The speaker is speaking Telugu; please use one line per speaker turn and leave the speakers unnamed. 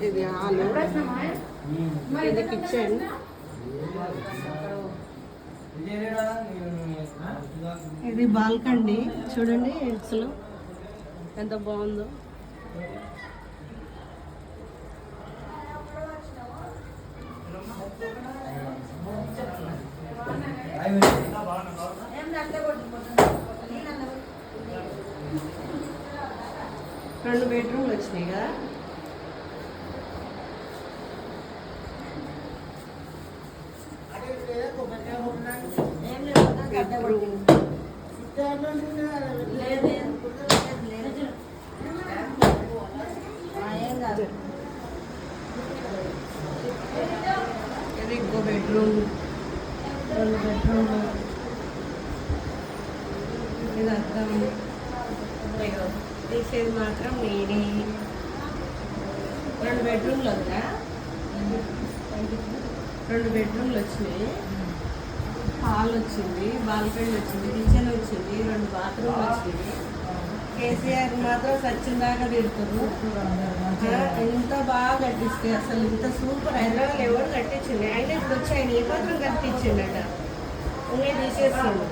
ఇది హాల్, ఇది కిచెన్. ఇది బాల్కనీ చూడండి అసలు ఎంత బాగుందో. రెండు బెడ్రూమ్లు వచ్చినాయి కదా. ఇది ఇంకో బెడ్రూమ్, రెండు బెడ్రూమ్లు. ఇది అర్థం తీసేది మాత్రం నేనే. రెండు బెడ్రూమ్లు వద్దా, రెండు బెడ్రూమ్లు వచ్చినాయి, హాల్ వచ్చింది, బాల్కనీ వచ్చింది, కిచెన్ వచ్చింది, రెండు బాత్రూమ్లు వచ్చినాయి. కేసీఆర్ మాత్రం సచిన్ దాకా తిడుతుంది. ఎంత బాగా కట్టిస్తే అసలు ఇంత సూపర్. హైదరాబాద్ ఎవరు కట్టించింది ఆయన ఇప్పుడు వచ్చి ఆయన ఏ మాత్రం కట్టించిండట, ఉన్నాయి తీసేస్తుంది.